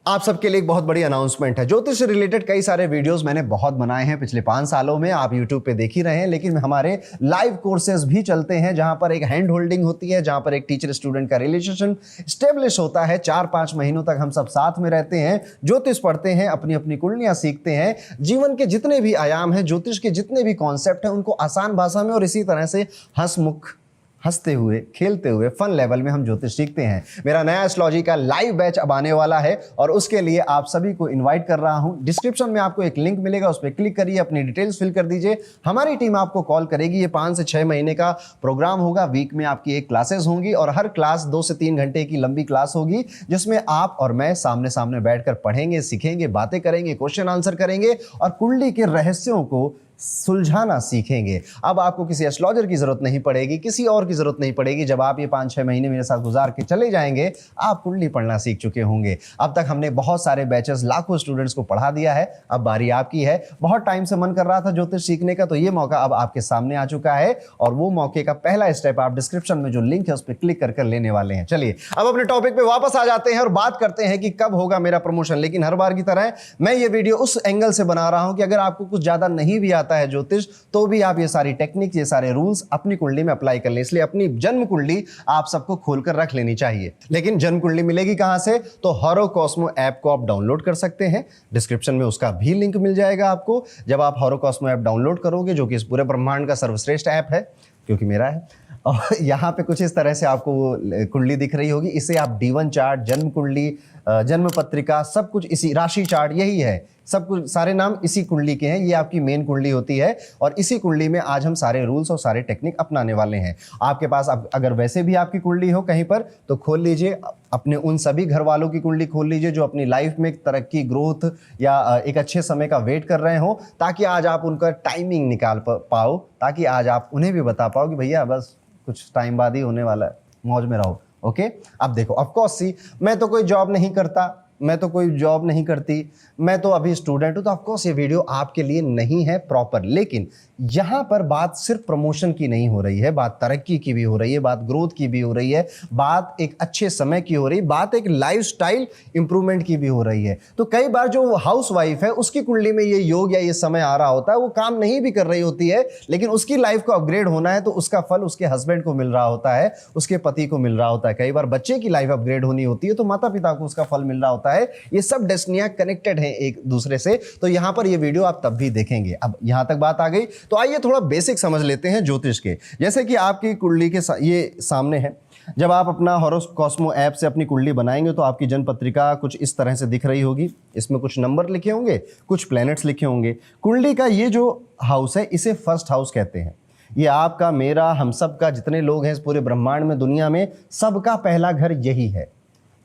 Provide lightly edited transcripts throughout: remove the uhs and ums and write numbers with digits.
आप सबके लिए एक बहुत बड़ी अनाउंसमेंट है। ज्योतिष से रिलेटेड कई सारे वीडियोस मैंने बहुत बनाए हैं पिछले 5 सालों में, आप YouTube पे देख ही रहे हैं, लेकिन हमारे लाइव कोर्सेज भी चलते हैं जहां पर एक हैंड होल्डिंग होती है, जहां पर एक टीचर स्टूडेंट का रिलेशन स्टेब्लिश होता है। 4-5 महीनों तक हम सब साथ में रहते हैं, ज्योतिष पढ़ते हैं, अपनी अपनी कुंडलियां सीखते हैं, जीवन के जितने भी आयाम हैं, ज्योतिष के जितने भी कॉन्सेप्ट हैं, उनको आसान भाषा में और इसी तरह से हंसते हुए खेलते हुए फन लेवल में हम ज्योतिष सीखते हैं। मेरा नया एस्ट्रोलॉजी का लाइव बैच अब आने वाला है और उसके लिए आप सभी को इनवाइट कर रहा हूं। डिस्क्रिप्शन में आपको एक लिंक मिलेगा, उस पर क्लिक करिए, अपनी डिटेल्स फिल कर दीजिए, हमारी टीम आपको कॉल करेगी। ये 5 से 6 महीने का प्रोग्राम होगा। वीक में आपकी 1 क्लासेस होंगी और हर क्लास 2 से 3 घंटे की लंबी क्लास होगी, जिसमें आप और मैं सामने सामने बैठकर पढ़ेंगे, सीखेंगे, बातें करेंगे, क्वेश्चन आंसर करेंगे और कुंडली के रहस्यों को सुलझाना सीखेंगे। अब आपको किसी एस्ट्रोलॉजर की जरूरत नहीं पड़ेगी, किसी और की जरूरत नहीं पड़ेगी। जब आप ये 5-6 महीने मेरे साथ गुजार के चले जाएंगे, आप कुंडली पढ़ना सीख चुके होंगे। अब तक हमने बहुत सारे बैचेस लाखों स्टूडेंट्स को पढ़ा दिया है, अब बारी आपकी है। बहुत टाइम से मन कर रहा था ज्योतिष सीखने का, तो ये मौका अब आपके सामने आ चुका है और वो मौके का पहला स्टेप आप डिस्क्रिप्शन में जो लिंक है उस पर क्लिक कर लेने वाले हैं। चलिए अब अपने टॉपिक पे वापस आ जाते हैं और बात करते हैं कि कब होगा मेरा प्रमोशन। लेकिन हर बार की तरह मैं ये वीडियो उस एंगल से बना रहा हूं कि अगर आपको कुछ ज्यादा नहीं भी आता है ज्योतिष, तो भी आप ये सारी टेक्निक, ये सारे रूल्स अपनी कुंडली में अप्लाई कर लें। इसलिए अपनी जन्म कुंडली आप सबको खोलकर रख लेनी चाहिए। लेकिन जन्म कुंडली मिलेगी कहां से? तो होरोकॉस्मो ऐप को आप डाउनलोड कर सकते हैं, डिस्क्रिप्शन में उसका भी लिंक मिल जाएगा आपको। जब आप होरोकॉस्मो ऐप डाउनलोड करोगे, जो कि इस पूरे ब्रह्मांड का सर्वश्रेष्ठ ऐप है क्योंकि मेरा है, और यहाँ पे कुछ इस तरह से आपको कुंडली दिख रही होगी। इसे आप D1 चार्ट, जन्म कुंडली, जन्म पत्रिका, सब कुछ इसी, राशि चार्ट, यही है सब कुछ, सारे नाम इसी कुंडली के हैं। ये आपकी मेन कुंडली होती है और इसी कुंडली में आज हम सारे रूल्स और सारे टेक्निक अपनाने वाले हैं। आपके पास अगर वैसे भी आपकी कुंडली हो कहीं पर, तो खोल लीजिए अपने उन सभी घर वालों की कुंडली खोल लीजिए जो अपनी लाइफ में तरक्की, ग्रोथ या एक अच्छे समय का वेट कर रहे हो, ताकि आज आप उनका टाइमिंग निकाल पाओ, ताकि आज आप उन्हें भी बता पाओ कि भैया बस कुछ टाइम बाद ही होने वाला है, मौज में रहो। ओके, अब देखो, ऑफ कोर्स सी, मैं तो कोई जॉब नहीं करता, मैं तो कोई जॉब नहीं करती, मैं तो अभी स्टूडेंट हूं, तो ऑफ कोर्स ये वीडियो आपके लिए नहीं है प्रॉपर। लेकिन यहां पर बात सिर्फ प्रमोशन की नहीं हो रही है, बात तरक्की की भी हो रही है, बात ग्रोथ की भी हो रही है, बात एक अच्छे समय की हो रही है, बात एक लाइफस्टाइल इंप्रूवमेंट की भी हो रही है। तो कई बार जो हाउसवाइफ है उसकी कुंडली में ये योग या ये समय आ रहा होता है, वो काम नहीं भी कर रही होती है, लेकिन उसकी लाइफ को अपग्रेड होना है, तो उसका फल उसके हस्बैंड को मिल रहा होता है, उसके पति को मिल रहा होता है। कई बार बच्चे की लाइफ अपग्रेड होनी होती है, तो माता पिता को उसका फल मिल रहा होता है। ये सब डेस्टिनियां कनेक्टेड हैं एक दूसरे से, तो यहां पर ये वीडियो आप तब भी देखेंगे। अब यहां तक बात आ गई, तो आइए थोड़ा बेसिक समझ लेते हैं ज्योतिष के। जैसे कि आपकी कुंडली के ये सामने है, जब आप अपना होरोकॉस्मो ऐप से अपनी कुंडली बनाएंगे तो आपकी जन्म पत्रिका कुछ इस तरह से दिख रही होगी। इसमें कुछ नंबर लिखे होंगे, कुछ प्लैनेट्स लिखे होंगे। कुंडली का ये जो हाउस है, इसे फर्स्ट हाउस कहते हैं। ये आपका, मेरा, हम सब का, जितने लोग हैं इस पूरे ब्रह्मांड में, दुनिया में, सबका पहला घर यही है।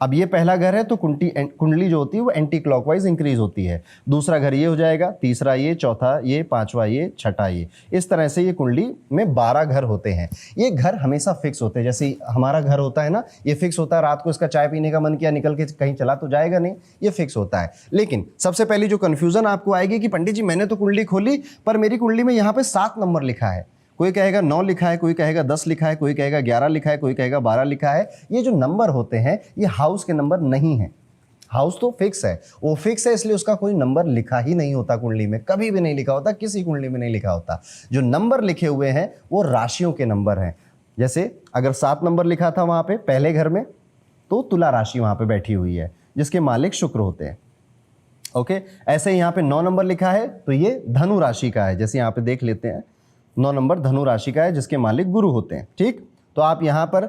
अब ये पहला घर है तो कुंडली जो होती है वो एंटी क्लॉकवाइज इंक्रीज होती है। दूसरा घर ये हो जाएगा, तीसरा ये, चौथा ये, पांचवा ये, छठा ये। इस तरह से ये कुंडली में 12 घर होते हैं। ये घर हमेशा फिक्स होते हैं, जैसे हमारा घर होता है ना, ये फिक्स होता है। रात को इसका चाय पीने का मन किया, निकल के कहीं चला तो जाएगा नहीं, ये फिक्स होता है। लेकिन सबसे पहली जो कन्फ्यूजन आपको आएगी कि पंडित जी मैंने तो कुंडली खोली, पर मेरी कुंडली में यहाँ पे 7 नंबर लिखा है, कोई कहेगा 9 लिखा है, कोई कहेगा 10 लिखा है, कोई कहेगा 11 लिखा है, कोई कहेगा 12 लिखा है। ये जो नंबर होते हैं ये हाउस के नंबर नहीं है। हाउस तो फिक्स है, वो फिक्स है, इसलिए उसका कोई नंबर लिखा ही नहीं होता कुंडली में, कभी भी नहीं लिखा होता, किसी कुंडली में नहीं लिखा होता। जो नंबर लिखे हुए हैं वो राशियों के नंबर हैं। जैसे अगर 7 नंबर लिखा था वहां पे पहले घर में, तो तुला राशि वहां पे बैठी हुई है, जिसके मालिक शुक्र होते हैं। ओके, ऐसे यहाँ पे 9 नंबर लिखा है तो ये धनु राशि का है। जैसे यहाँ पे देख लेते हैं, 9 नंबर धनु राशि का है, जिसके मालिक गुरु होते हैं। ठीक, तो आप यहाँ पर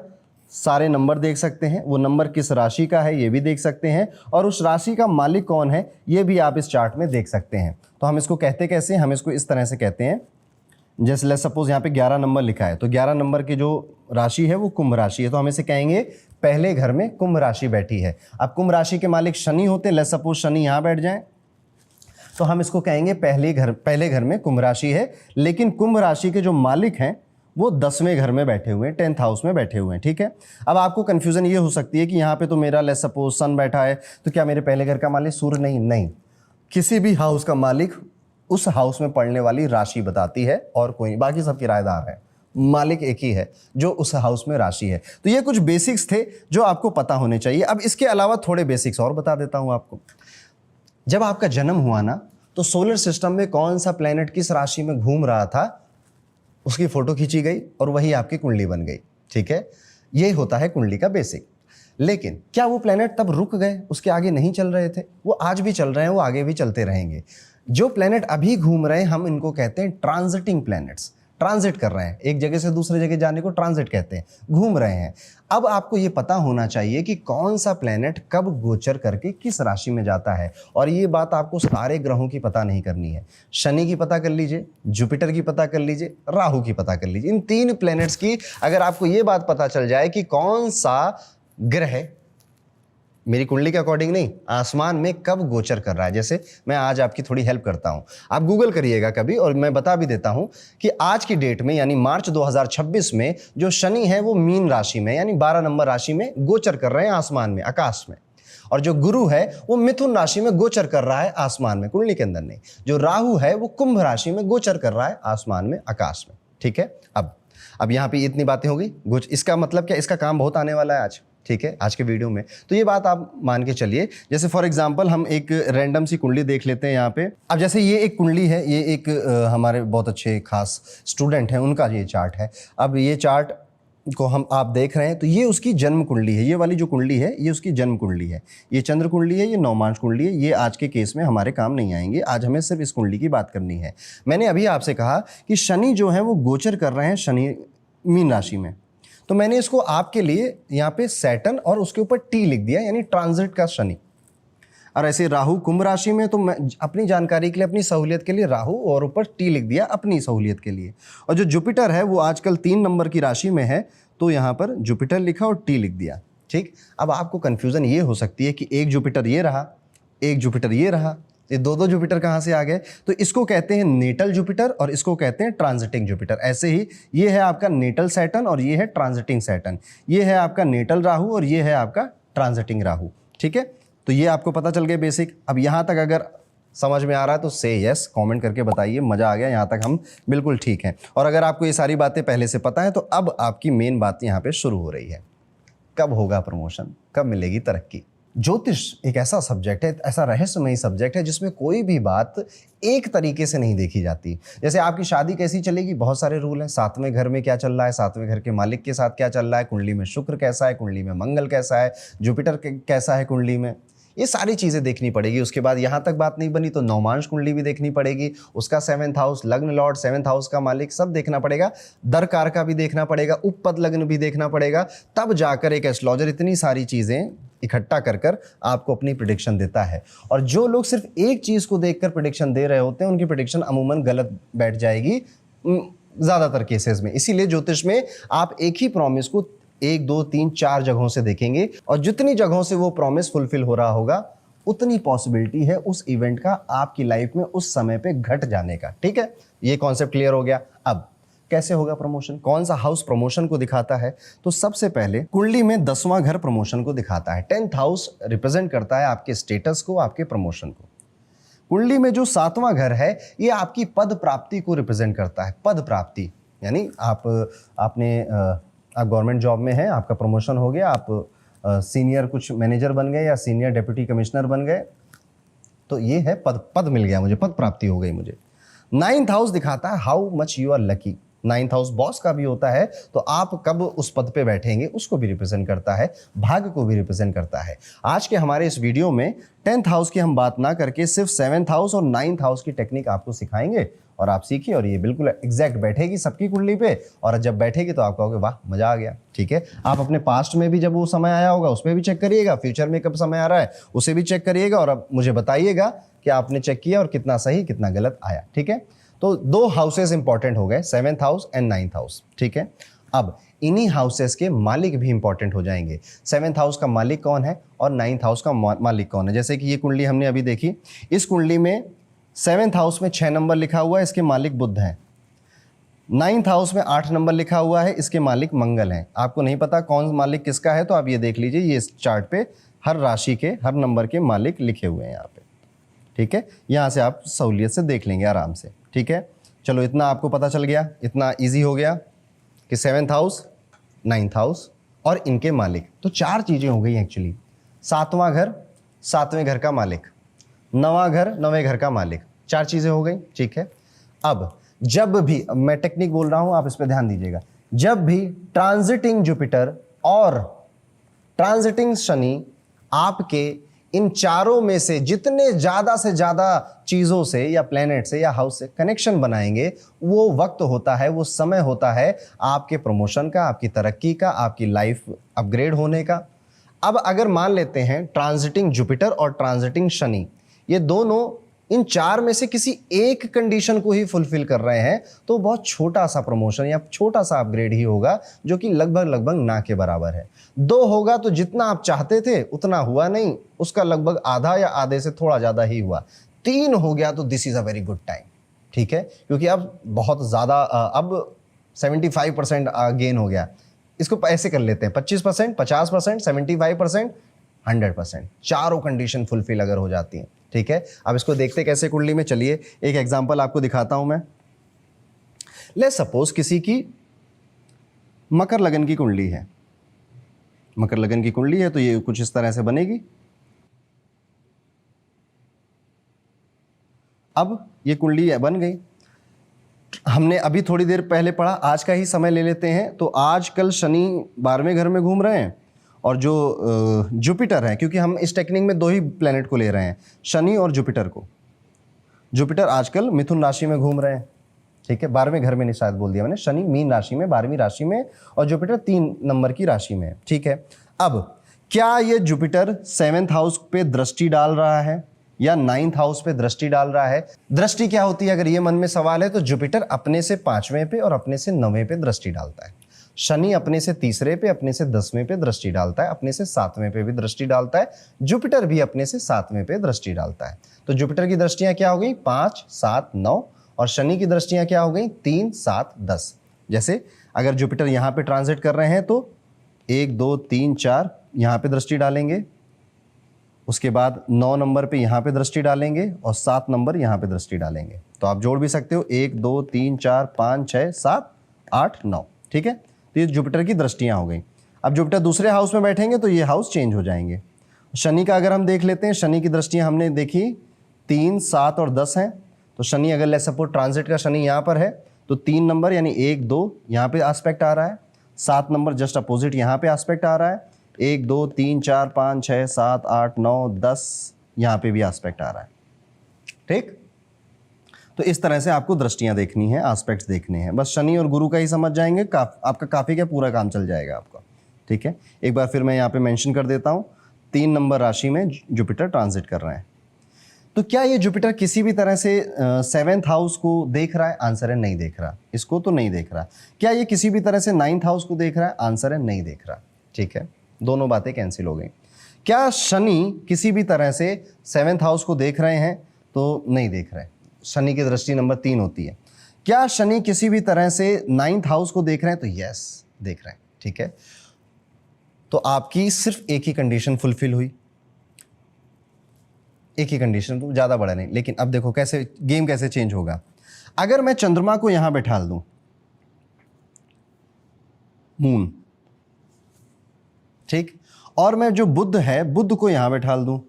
सारे नंबर देख सकते हैं, वो नंबर किस राशि का है ये भी देख सकते हैं, और उस राशि का मालिक कौन है ये भी आप इस चार्ट में देख सकते हैं। तो हम इसको कहते कैसे, हम इसको इस तरह से कहते हैं, जैसे लेट्स सपोज यहाँ पे 11 नंबर लिखा है, तो 11 नंबर की जो राशि है वो कुंभ राशि है, तो हम इसे कहेंगे पहले घर में कुंभ राशि बैठी है। अब कुंभ राशि के मालिक शनि होते हैं, लेट्स सपोज शनि यहाँ बैठ जाए, तो हम इसको कहेंगे पहले घर में कुंभ राशि है। लेकिन कुंभ राशि के जो मालिक हैं वो 10वें घर में बैठे हुए हैं, 10th हाउस में बैठे हुए हैं। ठीक है, अब आपको कंफ्यूजन ये हो सकती है कि यहाँ पे तो मेरा लेट्स सपोज सन बैठा है, तो क्या मेरे पहले घर का मालिक सूर्य? नहीं, किसी भी हाउस का मालिक उस हाउस में पड़ने वाली राशि बताती है और कोई, बाकी सब किराएदार है। मालिक एक ही है जो उस हाउस में राशि है। तो ये कुछ बेसिक्स थे जो आपको पता होने चाहिए। अब इसके अलावा थोड़े बेसिक्स और बता देता हूं आपको। जब आपका जन्म हुआ ना, तो सोलर सिस्टम में कौन सा प्लेनेट किस राशि में घूम रहा था उसकी फोटो खींची गई और वही आपकी कुंडली बन गई। ठीक है, ये होता है कुंडली का बेसिक। लेकिन क्या वो प्लेनेट तब रुक गए, उसके आगे नहीं चल रहे थे? वो आज भी चल रहे हैं, वो आगे भी चलते रहेंगे। जो प्लेनेट अभी घूम रहे हैं हम इनको कहते हैं ट्रांजिटिंग प्लैनेट्स। ट्रांजिट कर रहे हैं, एक जगह से दूसरे जगह जाने को ट्रांजिट कहते हैं, घूम रहे हैं। अब आपको ये पता होना चाहिए कि कौन सा प्लेनेट कब गोचर करके किस राशि में जाता है, और ये बात आपको सारे ग्रहों की पता नहीं करनी है। शनि की पता कर लीजिए, जुपिटर की पता कर लीजिए, राहु की पता कर लीजिए। इन 3 प्लेनेट्स की अगर आपको ये बात पता चल जाए कि कौन सा ग्रह मेरी कुंडली के अकॉर्डिंग नहीं, आसमान में कब गोचर कर रहा है। जैसे मैं आज आपकी थोड़ी हेल्प करता हूं, आप गूगल करिएगा कभी, और मैं बता भी देता हूं कि आज की डेट में यानी मार्च 2026 में जो शनि है वो मीन राशि में यानी 12 नंबर राशि में गोचर कर रहे हैं आसमान में, आकाश में। और जो गुरु है वो मिथुन राशि में गोचर कर रहा है आसमान में, कुंडली के अंदर नहीं। जो राहु है वो कुंभ राशि में गोचर कर रहा है आसमान में, आकाश में। ठीक है, अब यहाँ पे इतनी बातें हो गई। इसका मतलब क्या, इसका काम बहुत आने वाला है आज। ठीक है, आज के वीडियो में तो ये बात आप मान के चलिए। जैसे फॉर एग्जांपल हम एक रैंडम सी कुंडली देख लेते हैं यहाँ पे। अब जैसे ये एक कुंडली है, ये एक हमारे बहुत अच्छे खास स्टूडेंट हैं, उनका ये चार्ट है। अब ये चार्ट को आप देख रहे हैं तो ये उसकी जन्म कुंडली है। ये वाली जो कुंडली है ये उसकी जन्म कुंडली है। ये चंद्र कुंडली है, ये नवमांश कुंडली है। ये आज के केस में हमारे काम नहीं आएंगे, आज हमें सिर्फ इस कुंडली की बात करनी है। मैंने अभी आपसे कहा कि शनि जो है वो गोचर कर रहे हैं शनि मीन राशि में, तो मैंने इसको आपके लिए यहाँ पे सैटर्न और उसके ऊपर टी लिख दिया, यानी ट्रांजिट का शनि। और ऐसे राहु कुंभ राशि में, तो मैं अपनी जानकारी के लिए, अपनी सहूलियत के लिए राहु और ऊपर टी लिख दिया अपनी सहूलियत के लिए। और जो जुपिटर है वो आजकल 3 नंबर की राशि में है, तो यहाँ पर जुपिटर लिखा और टी लिख दिया। ठीक, अब आपको कन्फ्यूजन ये हो सकती है कि एक जुपिटर ये रहा, एक जुपिटर ये रहा, ये दो जुपिटर कहाँ से आ गए? तो इसको कहते हैं नेटल जुपिटर और इसको कहते हैं ट्रांजिटिंग जुपिटर। ऐसे ही ये है आपका नेटल सैटर्न और ये है ट्रांजिटिंग सैटर्न। ये है आपका नेटल राहु और ये है आपका ट्रांजिटिंग राहु। ठीक है, तो ये आपको पता चल गया बेसिक। अब यहाँ तक अगर समझ में आ रहा है तो से यस कमेंट करके बताइए, मज़ा आ गया, यहाँ तक हम बिल्कुल ठीक हैं। और अगर आपको ये सारी बातें पहले से पता है तो अब आपकी मेन बात यहाँ पर शुरू हो रही है, कब होगा प्रमोशन, कब मिलेगी तरक्की। ज्योतिष एक ऐसा सब्जेक्ट है, ऐसा रहस्यमयी सब्जेक्ट है जिसमें कोई भी बात एक तरीके से नहीं देखी जाती। जैसे आपकी शादी कैसी चलेगी, बहुत सारे रूल हैं। 7वें घर में क्या चल रहा है, 7वें घर के मालिक के साथ क्या चल रहा है, कुंडली में शुक्र कैसा है, कुंडली में मंगल कैसा है, जुपिटर कैसा है कुंडली में, ये सारी चीज़ें देखनी पड़ेगी। उसके बाद यहाँ तक बात नहीं बनी तो नवमांश कुंडली भी देखनी पड़ेगी, उसका 7th हाउस, लग्न लॉर्ड, 7th हाउस का मालिक, सब देखना पड़ेगा। दरकार का भी देखना पड़ेगा, उपपद लग्न भी देखना पड़ेगा। तब जाकर एक एस्ट्रोलॉजर इतनी सारी चीज़ें इकट्ठा कर आपको अपनी प्रेडिक्शन देता है। और जो लोग सिर्फ एक चीज़ को देखकर प्रेडिक्शन दे रहे होते हैं उनकी प्रेडिक्शन अमूमन गलत बैठ जाएगी ज़्यादातर केसेस में। इसीलिए ज्योतिष में आप एक ही प्रॉमिस को 1, 2, 3, 4 जगहों से देखेंगे, और जितनी जगहों से वो प्रॉमिस फुलफिल हो रहा होगा उतनी पॉसिबिलिटी है उस इवेंट का आपकी लाइफ में उस समय पे घट जाने का। ठीक है, ये कॉन्सेप्ट क्लियर हो गया। अब कैसे होगा प्रमोशन, कौन सा हाउस प्रमोशन को दिखाता है? तो सबसे पहले कुंडली में 10वां घर प्रमोशन को दिखाता है। 10th हाउस रिप्रेजेंट करता है आपके स्टेटस को, आपके प्रमोशन को। कुंडली में जो 7वां घर है ये आपकी पद प्राप्ति को रिप्रेजेंट करता है। पद प्राप्ति यानी आपने गवर्नमेंट जॉब में है, आपका प्रमोशन हो गया, आप सीनियर कुछ मैनेजर बन गए या सीनियर डिप्टी कमिश्नर बन गए, तो ये है पद मिल गया मुझे, पद प्राप्ति हो गई मुझे। 9th हाउस दिखाता है how much you are lucky. 9th house boss का भी होता है, तो आप कब उस पद पे बैठेंगे उसको भी रिप्रेजेंट करता है, भाग्य को भी रिप्रेजेंट करता है। आज के हमारे इस वीडियो में 10th हाउस की हम बात ना करके सिर्फ 7th हाउस और 9th हाउस की टेक्निक आपको सिखाएंगे, और आप सीखिए, और ये बिल्कुल एग्जैक्ट बैठेगी सबकी कुंडली पे। और जब बैठेगी तो आप कहोगे वाह मजा आ गया। ठीक है, आप अपने पास्ट में भी जब वो समय आया होगा उसमें भी चेक करिएगा, फ्यूचर में कब समय आ रहा है उसे भी चेक करिएगा, और अब मुझे बताइएगा कि आपने चेक किया और कितना सही कितना गलत आया। ठीक है, तो 2 हाउसेस इंपॉर्टेंट हो गए, 7th house and 9th house. ठीक है, अब इन्हीं हाउसेस के मालिक भी इंपॉर्टेंट हो जाएंगे। 7th हाउस का मालिक कौन है और 9th हाउस का मालिक कौन है। जैसे कि ये कुंडली हमने अभी देखी, इस कुंडली में 7th हाउस में 6 नंबर लिखा हुआ है, इसके मालिक बुध हैं। 9th हाउस में 8 नंबर लिखा हुआ है, इसके मालिक मंगल हैं। आपको नहीं पता कौन मालिक किसका है तो आप ये देख लीजिए, ये इस चार्ट पे हर राशि के हर नंबर के मालिक लिखे हुए हैं यहाँ पे। ठीक है, यहाँ से आप सहूलियत से देख लेंगे आराम से। ठीक है, चलो इतना आपको पता चल गया, इतना ईजी हो गया। कि 7th हाउस, 9th हाउस और इनके मालिक। तो 4 चीजें हो गई एक्चुअली। 7वां घर, 7वें घर का मालिक, 9वां घर, 9वें घर का मालिक, 4 चीजें हो गई। ठीक है, अब जब भी, मैं टेक्निक बोल रहा हूं, आप इस पर ध्यान दीजिएगा, जब भी ट्रांजिटिंग जुपिटर और ट्रांजिटिंग शनि आपके इन चारों में से जितने ज्यादा से ज्यादा चीजों से या प्लेनेट से या हाउस से कनेक्शन बनाएंगे, वो वक्त होता है, वो समय होता है आपके प्रमोशन का, आपकी तरक्की का, आपकी लाइफ अपग्रेड होने का। अब अगर मान लेते हैं ट्रांजिटिंग जुपिटर और ट्रांजिटिंग शनि ये दोनों इन 4 में से किसी एक कंडीशन को ही फुलफिल कर रहे हैं, तो बहुत छोटा सा प्रमोशन या छोटा सा अपग्रेड ही होगा, जो कि लगभग ना के बराबर है। 2 होगा तो जितना आप चाहते थे उतना हुआ नहीं, उसका लगभग आधा या आधे से थोड़ा ज्यादा ही हुआ। 3 हो गया तो this is a very good time. ठीक है, क्योंकि अब बहुत ज्यादा, अब 75% गेन हो गया। इसको ऐसे कर लेते हैं, 25%, 50%, 75%, 100%, चारों कंडीशन फुलफिल अगर हो जाती हैं। ठीक है, अब इसको देखते कैसे कुंडली में। चलिए एक एग्जांपल आपको दिखाता हूं मैं। ले सपोज किसी की मकर लगन की कुंडली है, मकर लगन की कुंडली है तो ये कुछ इस तरह से बनेगी। अब ये कुंडली बन गई। हमने अभी थोड़ी देर पहले पढ़ा, आज का ही समय ले लेते हैं। तो आजकल शनि 12वें घर में घूम रहे हैं और जो जुपिटर है, क्योंकि हम इस टेक्निक में 2 ही प्लेनेट को ले रहे हैं, शनि और जुपिटर को। जुपिटर आजकल मिथुन राशि में घूम रहे हैं। ठीक है, 12वें घर में नहीं, शायद बोल दिया मैंने, शनि मीन राशि में, 12वीं राशि में, और जुपिटर 3 नंबर की राशि में। ठीक है, अब क्या ये जुपिटर 7th हाउस पे दृष्टि डाल रहा है या 9th हाउस पे दृष्टि डाल रहा है? दृष्टि क्या होती है, अगर ये मन में सवाल है, तो जुपिटर अपने से 5वें पे और अपने से 9वें पे दृष्टि डालता है। शनि अपने से 3रे पे, अपने से 10वें पे दृष्टि डालता है, अपने से 7वें पे भी दृष्टि डालता है। जुपिटर भी अपने से 7वें पे दृष्टि डालता है। तो जुपिटर की दृष्टियां क्या हो गई? 5, 7, 9, और शनि की दृष्टियां क्या हो गई? 3, 7, 10। जैसे अगर जुपिटर यहां पे ट्रांजिट कर रहे हैं तो 1, 2, 3, 4 यहां पे दृष्टि डालेंगे, उसके बाद 9 नंबर पे यहां पे दृष्टि डालेंगे और 7 नंबर यहां पे दृष्टि डालेंगे। तो आप जोड़ भी सकते हो, 1, 2, 3, 4, 5, 6, 7, 8, 9। ठीक है, तो ये जुपिटर की दृष्टियां हो गई। अब जुपिटर दूसरे हाउस में बैठेंगे तो ये हाउस चेंज हो जाएंगे। शनि का अगर हम देख लेते हैं, शनि की दृष्टियां हमने देखी 3, 7 और 10 हैं। तो शनि अगर लेट्स सपोज ट्रांजिट का शनि यहाँ पर है तो 3 नंबर यानी 1, 2 यहाँ पे एस्पेक्ट आ रहा है, 7 नंबर जस्ट अपोजिट यहाँ पे एस्पेक्ट आ रहा है, 1, 2, 3, 4, 5, 6, 7, 8, 9, 10 यहाँ पे भी एस्पेक्ट आ रहा है। ठीक, तो इस तरह से आपको दृष्टियां देखनी है, एस्पेक्ट्स देखने हैं। बस शनि और गुरु का ही समझ जाएंगे, आपका काफी क्या पूरा काम चल जाएगा आपका। ठीक है, एक बार फिर मैं यहाँ पे मेंशन कर देता हूँ, 3 नंबर राशि में जुपिटर ट्रांजिट कर रहे हैं। तो क्या ये जुपिटर किसी भी तरह से 7th हाउस को देख रहा है? आंसर है नहीं देख रहा, इसको तो नहीं देख रहा। क्या ये किसी भी तरह से 9th हाउस को देख रहा है? आंसर है नहीं देख रहा। ठीक है, दोनों बातें कैंसिल हो गई। क्या शनि किसी भी तरह से 7th हाउस को देख रहे हैं? तो नहीं देख रहे, शनि की दृष्टि नंबर 3 होती है। क्या शनि किसी भी तरह से 9th हाउस को देख रहे हैं? तो यस, देख रहे हैं। ठीक है, तो आपकी सिर्फ एक ही कंडीशन फुलफिल हुई, एक ही कंडीशन, तो ज्यादा बड़ा नहीं। लेकिन अब देखो कैसे गेम कैसे चेंज होगा। अगर मैं चंद्रमा को यहां बैठाल दूं, मून, ठीक, और मैं जो बुध है, बुध को यहां बैठाल दूं,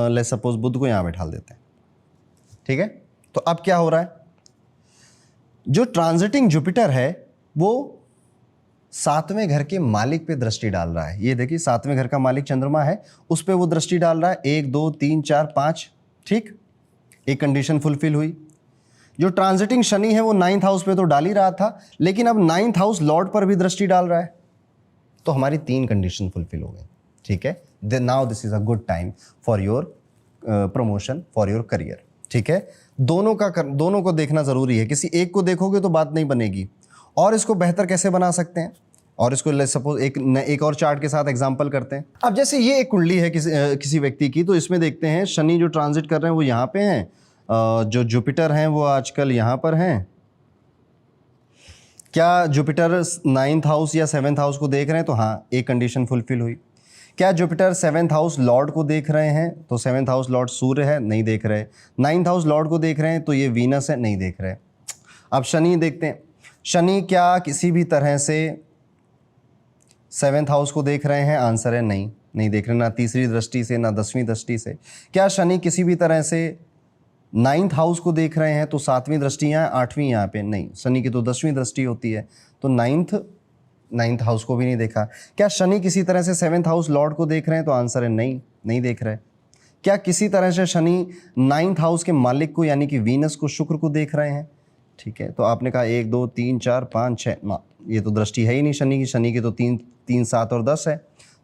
लेट्स सपोज बुध को यहां बैठाल देते हैं। ठीक है, तो अब क्या हो रहा है? जो ट्रांजिटिंग जुपिटर है वो 7वें घर के मालिक पे दृष्टि डाल रहा है। ये देखिए 7वें घर का मालिक चंद्रमा है, उस पे वो दृष्टि डाल रहा है। 1, 2, 3, 4, 5। ठीक, एक कंडीशन फुलफिल हुई। जो ट्रांजिटिंग शनि है वो 9th हाउस पे तो डाल ही रहा था, लेकिन अब 9th हाउस लॉर्ड पर भी दृष्टि डाल रहा है, तो हमारी 3 कंडीशन फुलफिल हो गई। ठीक है, now this is a good time for your promotion, for your career. ठीक है, दोनों को देखना जरूरी है, किसी एक को देखोगे तो बात नहीं बनेगी। और इसको बेहतर कैसे बना सकते हैं, और इसको लेट्स सपोज एक और चार्ट के साथ एग्जांपल करते हैं। अब जैसे ये एक कुंडली है किसी व्यक्ति की, तो इसमें देखते हैं शनि जो ट्रांजिट कर रहे हैं वो यहाँ पे हैं, जो जुपिटर हैं वो आजकल यहाँ पर हैं। क्या जुपिटर 9th हाउस या 7th हाउस को देख रहे हैं? तो हाँ, एक कंडीशन फुलफिल हुई। क्या जुपिटर 7th हाउस लॉर्ड को देख रहे हैं? तो 7th हाउस लॉर्ड सूर्य है, नहीं देख रहे। 9th हाउस लॉर्ड को देख रहे हैं, तो ये वीनस है, नहीं देख रहे। अब शनि देखते हैं, शनि क्या किसी भी तरह से 7th हाउस को देख रहे हैं? आंसर है नहीं, नहीं देख रहे, ना तीसरी दृष्टि से ना 10वीं दृष्टि से। क्या शनि किसी भी तरह से 9th हाउस को देख रहे हैं? तो 7वीं दृष्टि यहाँ, 8वीं यहाँ पे नहीं, शनि की तो 10वीं दृष्टि होती है, तो 9th हाउस को भी नहीं देखा। क्या शनि किसी तरह से 7th हाउस लॉर्ड को देख रहे हैं? तो आंसर है नहीं, नहीं देख रहे। क्या किसी तरह से शनि 9th हाउस के मालिक को यानी कि वीनस को, शुक्र को देख रहे हैं? ठीक है, तो आपने कहा 1 2 3 4 5 6 ना, ये तो दृष्टि है ही नहीं शनि की, शनि की तो 3 3 7 और 10 है,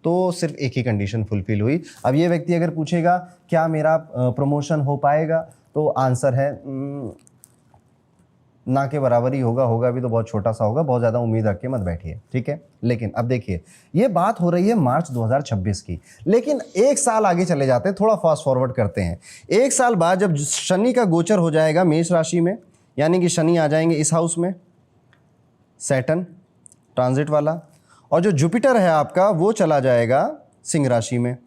तो सिर्फ एक ही कंडीशन फुलफिल हुई। अब ये व्यक्ति अगर पूछेगा क्या मेरा प्रमोशन हो पाएगा, तो आंसर है ना के बराबर ही होगा, होगा भी तो बहुत छोटा सा होगा, बहुत ज़्यादा उम्मीद रख के मत बैठिए। ठीक है, लेकिन अब देखिए ये बात हो रही है मार्च 2026 की, लेकिन एक साल आगे चले जाते हैं, थोड़ा फास्ट फॉरवर्ड करते हैं। एक साल बाद जब शनि का गोचर हो जाएगा मेष राशि में, यानी कि शनि आ जाएंगे इस हाउस में, सैटर्न ट्रांजिट वाला, और जो जुपिटर है आपका वो चला जाएगा सिंह राशि में,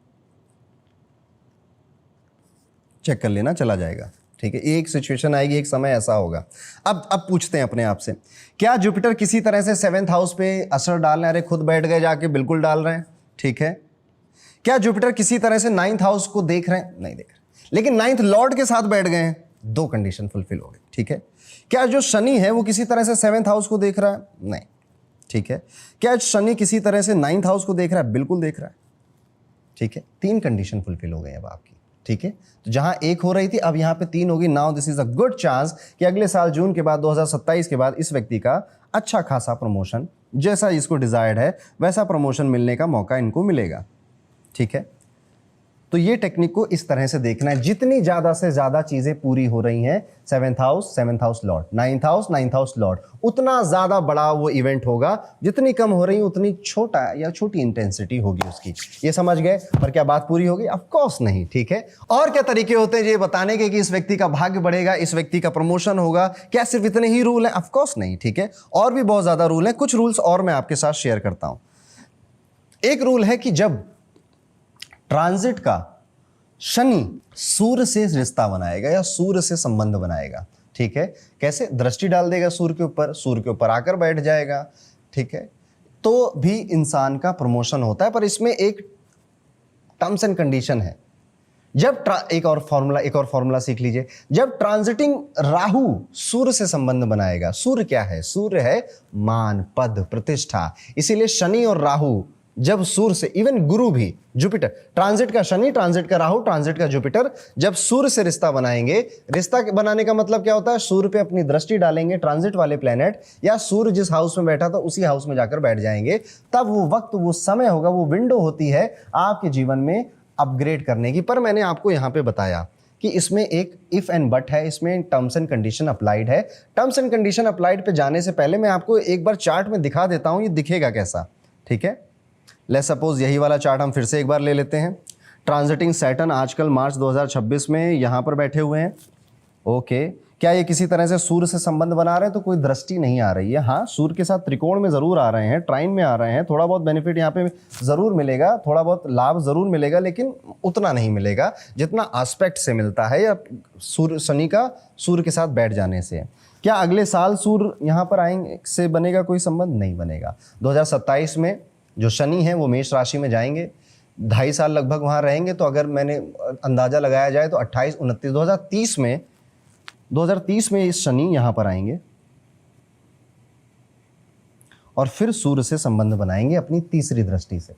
चेक कर लेना, चला जाएगा। ठीक है, एक सिचुएशन आएगी, एक समय ऐसा होगा। अब पूछते हैं अपने आप से, क्या जुपिटर किसी तरह से 7th हाउस पे असर डाल रहे हैं? अरे खुद बैठ गए जाके, बिल्कुल डाल रहे हैं। ठीक है, क्या जुपिटर किसी तरह से 9th हाउस को देख रहे हैं? नहीं देख रहे, लेकिन 9th लॉर्ड के साथ बैठ गए हैं, दो कंडीशन फुलफिल हो गई। ठीक है, क्या जो शनि है वो किसी तरह से 7th हाउस को देख रहा है? नहीं। ठीक है, क्या शनि किसी तरह से 9th हाउस को देख रहा है? बिल्कुल देख रहा है। ठीक है, 3 कंडीशन फुलफिल हो गई अब आपकी। ठीक है, तो जहां एक हो रही थी अब यहां पे 3 होगी। Now this is a good chance कि अगले साल जून के बाद 2027 के बाद इस व्यक्ति का अच्छा खासा प्रमोशन, जैसा इसको डिजायर्ड है वैसा प्रमोशन मिलने का मौका इनको मिलेगा। ठीक है, तो ये टेक्निक को इस तरह से देखना है, जितनी ज्यादा से ज्यादा चीजें पूरी हो रही हैं, 7th house Lord, 9th house Lord, उतना ज्यादा बड़ा वो इवेंट होगा। जितनी कम हो रही उतनी छोटा या छोटी इंटेंसिटी होगी उसकी। ये समझ गए? पर क्या बात पूरी होगी? ऑफ कोर्स नहीं। ठीक है, और क्या तरीके होते हैं ये बताने के कि इस व्यक्ति का भाग्य बढ़ेगा, इस व्यक्ति का प्रमोशन होगा? क्या सिर्फ इतने ही रूल है? ऑफ कोर्स नहीं। ठीक है, और भी बहुत ज्यादा रूल है। कुछ रूल्स और मैं आपके साथ शेयर करता हूं। एक रूल है कि जब ट्रांजिट का शनि सूर्य से रिश्ता बनाएगा या सूर्य से संबंध बनाएगा, ठीक है, कैसे? दृष्टि डाल देगा सूर्य के ऊपर, सूर्य के ऊपर आकर बैठ जाएगा। ठीक है, तो भी इंसान का प्रमोशन होता है, पर इसमें एक टर्म्स एंड कंडीशन है। जब एक और फॉर्मूला सीख लीजिए। जब ट्रांजिटिंग राहु सूर्य से संबंध बनाएगा, सूर्य क्या है? सूर्य है मान, पद, प्रतिष्ठा। इसीलिए शनि और राहु जब सूर्य से, इवन गुरु भी, जुपिटर, ट्रांजिट का शनि, ट्रांजिट का राहु, ट्रांजिट का जुपिटर, जब सूर्य से रिश्ता बनाएंगे, रिश्ता बनाने का मतलब क्या होता है? सूर्य पे अपनी दृष्टि डालेंगे ट्रांजिट वाले प्लेनेट, या सूर्य जिस हाउस में बैठा था उसी हाउस में जाकर बैठ जाएंगे। तब वो वक्त, वो समय होगा, वो विंडो होती है आपके जीवन में अपग्रेड करने की। पर मैंने आपको यहाँ पे बताया कि इसमें एक इफ एंड बट है, इसमें टर्म्स एंड कंडीशन अप्लाइड है। टर्म्स एंड कंडीशन अप्लाइड पे जाने से पहले मैं आपको एक बार चार्ट में दिखा देता हूँ, ये दिखेगा कैसा। ठीक है, लेट्स सपोज यही वाला चार्ट हम फिर से एक बार ले लेते हैं। ट्रांजिटिंग सैटर्न आजकल मार्च 2026 में यहाँ पर बैठे हुए हैं। ओके, क्या ये किसी तरह से सूर्य से संबंध बना रहे हैं? तो कोई दृष्टि नहीं आ रही है। हाँ, सूर्य के साथ त्रिकोण में जरूर आ रहे हैं, ट्राइन में आ रहे हैं, थोड़ा बहुत बेनिफिट यहाँ पे जरूर मिलेगा, थोड़ा बहुत लाभ जरूर मिलेगा, लेकिन उतना नहीं मिलेगा जितना एस्पेक्ट से मिलता है या सूर्य, शनि का सूर्य के साथ बैठ जाने से। क्या अगले साल सूर्य यहाँ पर आएंगे से बनेगा कोई संबंध? नहीं बनेगा। 2027 में जो शनि है वो मेष राशि में जाएंगे, 2.5 साल लगभग वहाँ रहेंगे। तो अगर मैंने अंदाजा लगाया जाए तो 28, 29, 2030 में इस शनि यहाँ पर आएंगे और फिर सूर्य से संबंध बनाएंगे अपनी तीसरी दृष्टि से।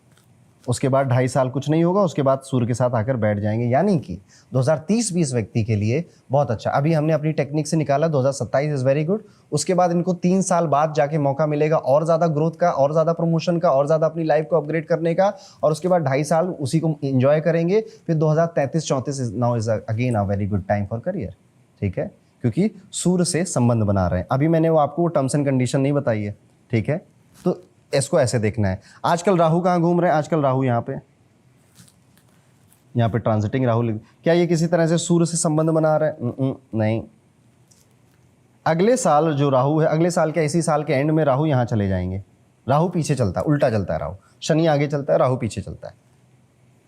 उसके बाद 2.5 साल कुछ नहीं होगा, उसके बाद सूर्य के साथ आकर बैठ जाएंगे। यानी कि 2030 भी इस व्यक्ति के लिए बहुत अच्छा। अभी हमने अपनी टेक्निक से निकाला 2027 इज़ वेरी गुड। उसके बाद इनको 3 साल बाद जाके मौका मिलेगा और ज़्यादा ग्रोथ का, और ज़्यादा प्रमोशन का, और ज़्यादा अपनी लाइफ को अपग्रेड करने का, और उसके बाद 2.5 साल उसी को एंजॉय करेंगे। फिर 2033-34 now is again a very good time for career. ठीक है, क्योंकि सूर्य से संबंध बना रहे हैं। अभी मैंने वो आपको टर्म्स एंड कंडीशन नहीं बताई है। ठीक है, तो इसको ऐसे देखना है। आजकल राहु कहाँ घूम रहे हैं? आजकल राहु यहाँ पे ट्रांजिटिंग राहु। क्या ये किसी तरह से सूर्य से संबंध बना रहा है? नहीं। अगले साल जो राहु है, अगले साल के इसी साल के एंड में राहु यहाँ चले जाएंगे। राहु पीछे चलता है, उल्टा चलता है राहु। शनि आगे चलता है, राहु पीछे चलता है।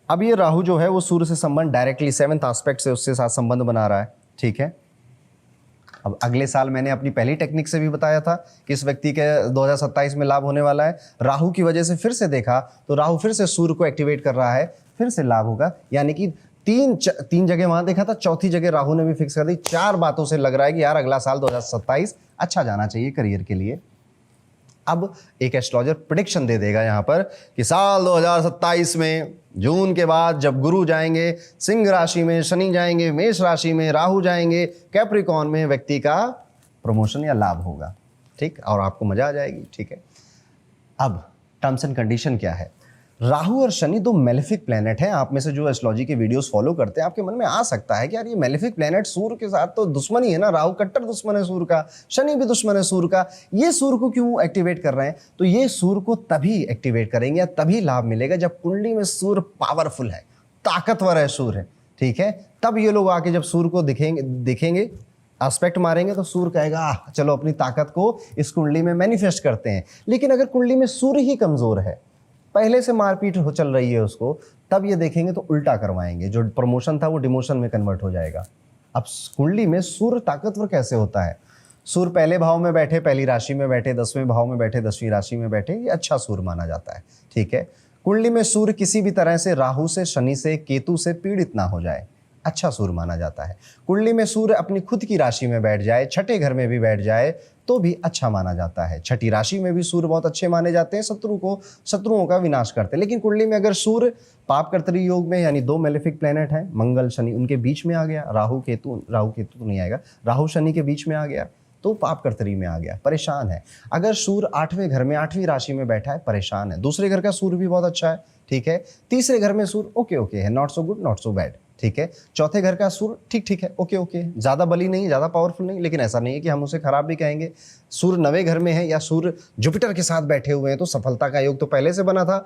अब ये राहु जो है वो सूर्य से संबंध डायरेक्टली 7th एस्पेक्ट से उससे साथ संबंध बना रहा है। ठीक है, अब अगले साल मैंने अपनी पहली टेक्निक से भी बताया था कि इस व्यक्ति के 2027 में लाभ होने वाला है। राहु की वजह से फिर से देखा तो राहु फिर से सूर्य को एक्टिवेट कर रहा है, फिर से लाभ होगा। यानी कि तीन जगह वहां देखा था, चौथी जगह राहु ने भी फिक्स कर दी। 4 बातों से लग रहा है कि यार अगला साल 2027 अच्छा जाना चाहिए करियर के लिए। अब एक एस्ट्रोलॉजर प्रेडिक्शन दे देगा यहां पर कि साल 2027 में जून के बाद जब गुरु जाएंगे सिंह राशि में, शनि जाएंगे मेष राशि में, राहु जाएंगे कैप्रिकॉर्न में, व्यक्ति का प्रमोशन या लाभ होगा। ठीक, और आपको मजा आ जाएगी। ठीक है, अब टर्म्स एंड कंडीशन क्या है। राहु और शनि 2 मेलेफिक प्लेनेट हैं। आप में से जो एस्ट्रोलॉजी के वीडियोस फॉलो करते हैं, आपके मन में आ सकता है कि यार ये मेलेफिक प्लेनेट सूर्य के साथ तो दुश्मनी है ना, राहु कट्टर दुश्मन है सूर्य का, शनि भी दुश्मन है सूर्य का, ये सूर्य को क्यों एक्टिवेट कर रहे हैं। तो ये सूर्य को तभी एक्टिवेट करेंगे या तभी लाभ मिलेगा जब कुंडली में सूर्य पावरफुल है, ताकतवर है सूर्य। ठीक है, तब ये लोग आके जब सूर्य को दिखेंगे एस्पेक्ट मारेंगे तो सूर्य कहेगा चलो अपनी ताकत को इस कुंडली में मैनिफेस्ट करते हैं। लेकिन अगर कुंडली में सूर्य ही कमजोर है, पहले से मारपीट हो चल रही है उसको, तब ये देखेंगे तो उल्टा करवाएंगे, जो प्रमोशन था वो डिमोशन में कन्वर्ट हो जाएगा। अब कुंडली में सूर्य ताकतवर कैसे होता है। सूर्य पहले भाव में बैठे, पहली राशि में बैठे, 10वें भाव में बैठे, 10वीं राशि में बैठे, ये अच्छा सूर्य माना जाता है। ठीक है, कुंडली में सूर्य किसी भी तरह से राहु से, शनि से, केतु से पीड़ित ना हो जाए, अच्छा सूर्य माना जाता है। कुंडली में सूर्य अपनी खुद की राशि में बैठ जाए, छठे घर में भी बैठ जाए तो भी अच्छा माना जाता है। छठी राशि में भी सूर्य बहुत अच्छे माने जाते हैं, शत्रुओं का विनाश करते हैं। लेकिन कुंडली में अगर सूर्य पाप कर्तरी योग में, यानी 2 मेलेफिक प्लेनेट हैं मंगल शनि, उनके बीच में आ गया, राहु केतु तो नहीं आएगा, राहु शनि के बीच में आ गया तो पाप कर्तरी में आ गया, परेशान है। अगर सूर्य 8वें घर में 8वीं राशि में बैठा है, परेशान है। दूसरे घर का सूर्य भी बहुत अच्छा है। ठीक है, तीसरे घर में सूर्य ओके है, not so good not so bad. ठीक है, चौथे घर का सूर्य ठीक है, ओके, ज्यादा बली नहीं, ज्यादा पावरफुल नहीं, लेकिन ऐसा नहीं है कि हम उसे खराब भी कहेंगे। सूर्य 9वें घर में है या सूर्य जुपिटर के साथ बैठे हुए हैं तो सफलता का योग तो पहले से बना था,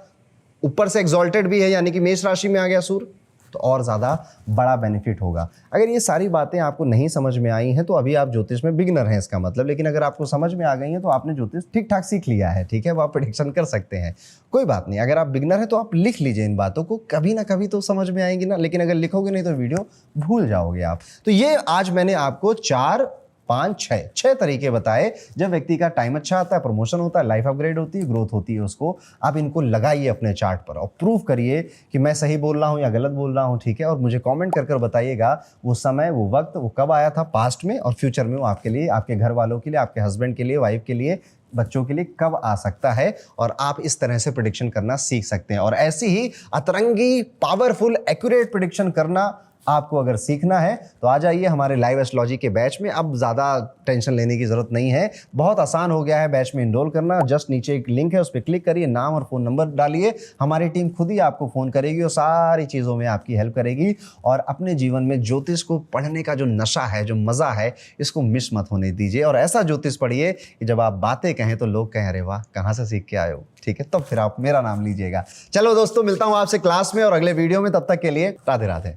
ऊपर से एक्सॉल्टेड भी है, यानी कि मेष राशि में आ गया सूर्य, तो और ज़्यादा बड़ा बेनिफिट होगा। अगर ये सारी बातें आपको नहीं समझ में आई हैं तो अभी आप ज्योतिष में बिगिनर हैं इसका मतलब, लेकिन अगर आपको समझ में आ गई हैं तो आपने ज्योतिष ठीक ठाक सीख लिया है। ठीक है, वो आप प्रेडिक्शन कर सकते हैं, कोई बात नहीं। अगर आप बिगिनर हैं तो आप लिख लीजिए इन बातों को, कभी ना कभी तो समझ में आएंगी ना, लेकिन अगर लिखोगे नहीं तो वीडियो भूल जाओगे आप। तो ये आज मैंने आपको 4, 5, 6 तरीके बताए जब व्यक्ति का टाइम अच्छा आता है, प्रमोशन होता है, लाइफ अपग्रेड होती है, ग्रोथ होती है उसको। आप इनको लगाइए अपने चार्ट पर और प्रूव करिए कि मैं सही बोल रहा हूँ या गलत बोल रहा हूँ। ठीक है, और मुझे कमेंट कर बताइएगा वो समय, वो वक्त, वो कब आया था पास्ट में और फ्यूचर में वो आपके लिए, आपके घर वालों के लिए, आपके हस्बैंड के लिए, वाइफ के लिए, बच्चों के लिए कब आ सकता है। और आप इस तरह से प्रेडिक्शन करना सीख सकते हैं। और ऐसी ही अतरंगी पावरफुल एक्यूरेट प्रेडिक्शन करना आपको अगर सीखना है तो आ जाइए हमारे लाइव एस्ट्रोलॉजी के बैच में। अब ज़्यादा टेंशन लेने की ज़रूरत नहीं है, बहुत आसान हो गया है बैच में इनरोल करना। जस्ट नीचे एक लिंक है, उस पर क्लिक करिए, नाम और फ़ोन नंबर डालिए, हमारी टीम खुद ही आपको फ़ोन करेगी और सारी चीज़ों में आपकी हेल्प करेगी। और अपने जीवन में ज्योतिष को पढ़ने का जो नशा है, जो मज़ा है, इसको मिस मत होने दीजिए। और ऐसा ज्योतिष पढ़िए कि जब आप बातें कहें तो लोग कहें अरे वाह कहाँ से सीख के आए हो। ठीक है, तब फिर आप मेरा नाम लीजिएगा। चलो दोस्तों, मिलता हूँ आपसे क्लास में और अगले वीडियो में, तब तक के लिए राधे राधे।